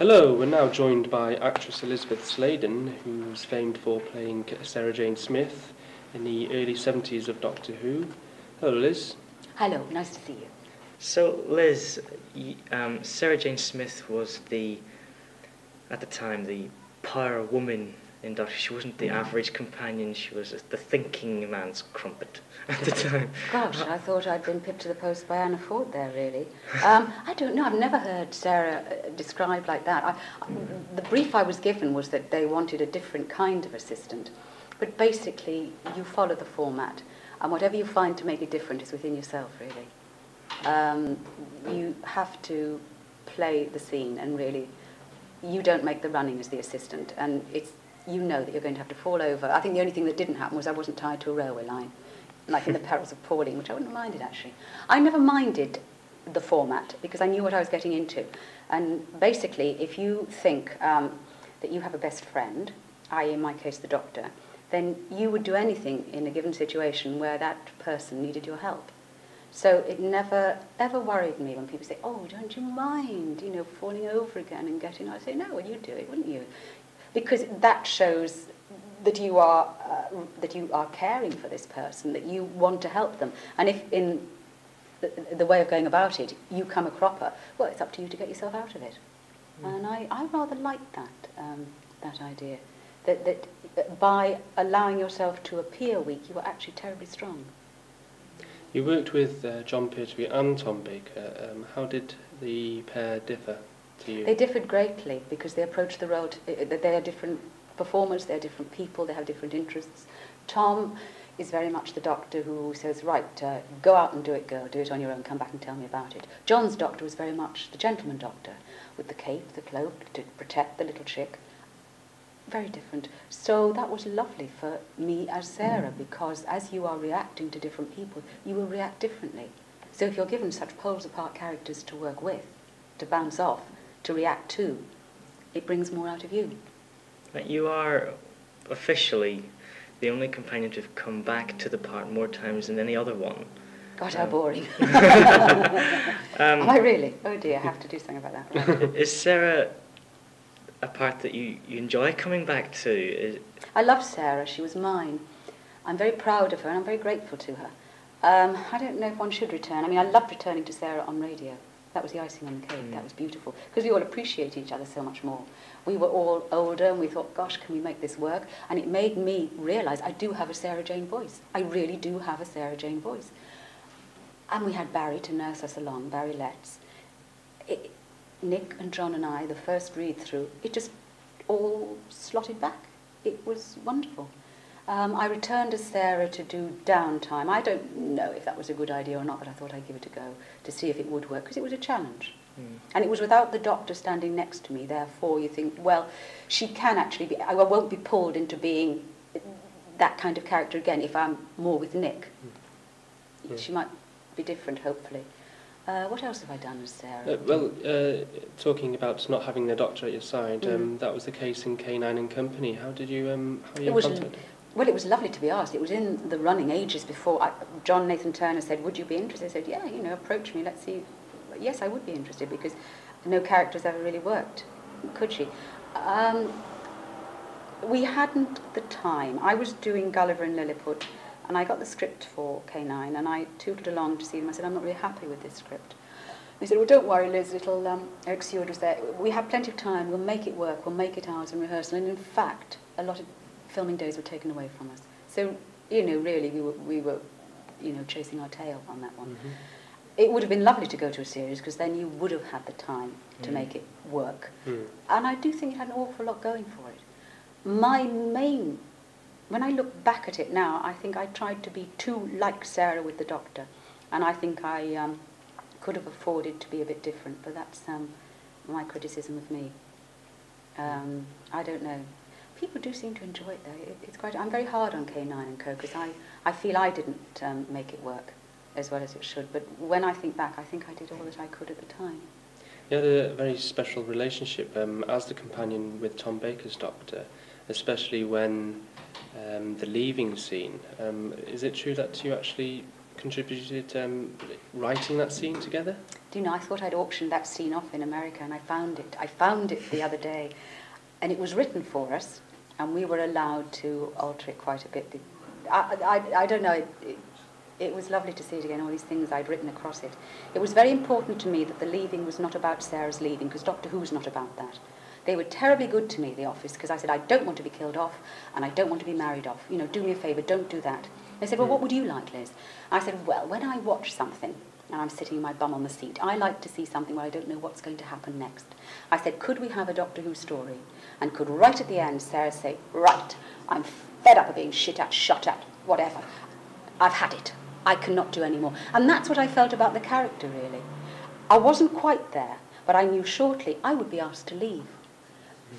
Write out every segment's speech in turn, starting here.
Hello, we're now joined by actress Elisabeth Sladen, who's famed for playing Sarah Jane Smith in the early 70s of Doctor Who. Hello, Liz. Hello, nice to see you. So, Liz, Sarah Jane Smith was at the time, the power woman in Doctor Who. She wasn't the average companion, she was the thinking man's crumpet at the time. Gosh, I thought I'd been pipped to the post by Anna Ford there, really. I don't know, I've never heard Sarah described like that. The brief I was given was that they wanted a different kind of assistant. But basically, you follow the format, and whatever you find to make it different is within yourself, really. You have to play the scene, and really, you don't make the running as the assistant, and you know that you're going to have to fall over. I think the only thing that didn't happen was I wasn't tied to a railway line, like in The Perils of Pauline, which I wouldn't have minded, actually. I never minded the format, because I knew what I was getting into. And basically, if you think that you have a best friend, i.e. in my case the Doctor, then you would do anything in a given situation where that person needed your help. So it never, ever worried me when people say, oh, don't you mind, falling over again and getting... I say, no, well, you'd do it, wouldn't you? Because that shows that you are caring for this person, that you want to help them. And if in the way of going about it, you come a cropper, well, it's up to you to get yourself out of it. Mm. And I rather like that idea, that by allowing yourself to appear weak, you are actually terribly strong. You worked with John Pertwee and Tom Baker. How did the pair differ to you? They differed greatly because they approached the role, they are different performers, they're different people, they have different interests. Tom is very much the Doctor who says, right, go out and do it, girl, do it on your own, come back and tell me about it. John's Doctor was very much the gentleman Doctor, with the cape, the cloak, to protect the little chick. Very different. So that was lovely for me as Sarah, because as you are reacting to different people, you will react differently. So if you're given such poles apart characters to work with, to bounce off, to react to, it brings more out of you. You are officially the only companion to have come back to the part more times than any other one. God, how boring. Am I really? Oh dear, I have to do something about that. Right. Is Sarah a part that you enjoy coming back to? I love Sarah, she was mine. I'm very proud of her and I'm very grateful to her. I don't know if one should return. I mean, I loved returning to Sarah on radio. That was the icing on the cake, that was beautiful. Because we all appreciated each other so much more. We were all older and we thought, gosh, can we make this work? And it made me realise I do have a Sarah Jane voice. I really do have a Sarah Jane voice. And we had Barry to nurse us along, Barry Letts. Nick and John and I, the first read-through, it just all slotted back. It was wonderful. I returned as Sarah to do Downtime. I don't know if that was a good idea or not, but I thought I'd give it a go to see if it would work, because it was a challenge. Mm. And it was without the Doctor standing next to me, therefore you think, well, she can actually be... I won't be pulled into being that kind of character again if I'm more with Nick. Mm. Yeah. She might be different, hopefully. What else have I done as Sarah? Talking about not having the Doctor at your side, that was the case in K9 and Company. How did you encounter it? Well, it was lovely to be asked. It was in the running ages before. John Nathan Turner said, would you be interested? I said, yeah, approach me, let's see. Yes, I would be interested, because no character's ever really worked, could she? We hadn't the time. I was doing Gulliver and Lilliput, and I got the script for K9, and I tootled along to see them. I said, I'm not really happy with this script. They said, well, don't worry, Liz, little Eric Seward was there. We have plenty of time, we'll make it work, we'll make it ours in rehearsal. And in fact, a lot of filming days were taken away from us. So, really, we were chasing our tail on that one. Mm-hmm. It would have been lovely to go to a series, because then you would have had the time to make it work. Mm. And I do think it had an awful lot going for it. When I look back at it now, I think I tried to be too like Sarah with the Doctor. And I think I could have afforded to be a bit different, but that's my criticism of me. I don't know. People do seem to enjoy it, though. It's quite. I'm very hard on K9 and Co, because I feel I didn't make it work as well as it should. But when I think back, I think I did all that I could at the time. You had a very special relationship as the companion with Tom Baker's Doctor, especially when the leaving scene. Is it true that you actually contributed writing that scene together? Do you know, I thought I'd auctioned that scene off in America, and I found it. I found it the other day, and it was written for us, and we were allowed to alter it quite a bit. I don't know, it was lovely to see it again, all these things I'd written across it. It was very important to me that the leaving was not about Sarah's leaving, because Doctor Who was not about that. They were terribly good to me, the office, because I said, I don't want to be killed off, and I don't want to be married off. You know, do me a favour, don't do that. They said, well, what would you like, Liz? I said, well, when I watch something, and I'm sitting my bum on the seat, I like to see something where I don't know what's going to happen next. I said, could we have a Doctor Who story? And could right at the end Sarah say, right, I'm fed up of being shot at, whatever. I've had it. I cannot do any more. And that's what I felt about the character, really. I wasn't quite there, but I knew shortly I would be asked to leave.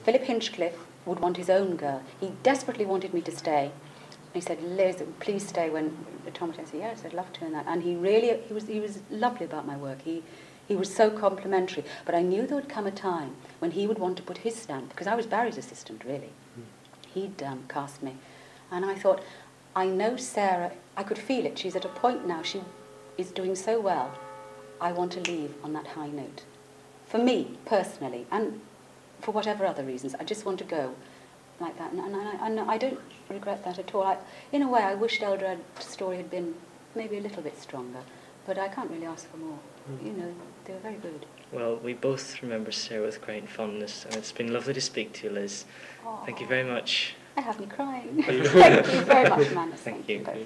Philip Hinchcliffe would want his own girl. He desperately wanted me to stay. He said, Liz, please stay. When Tom said, yes, I'd love to. And he was lovely about my work. He was so complimentary. But I knew there would come a time when he would want to put his stamp, because I was Barry's assistant, really. He'd cast me. And I thought, I know Sarah, I could feel it. She's at a point now, she is doing so well. I want to leave on that high note. For me, personally, and for whatever other reasons, I just want to go like that. And I don't regret that at all. In a way, I wished Eldred's story had been maybe a little bit stronger, but I can't really ask for more. You know, they were very good. Well, we both remember Sarah with great fondness, and it's been lovely to speak to you, Liz. Aww. Thank you very much. I have me crying. Thank you very much, Amanda. Thank you. Both.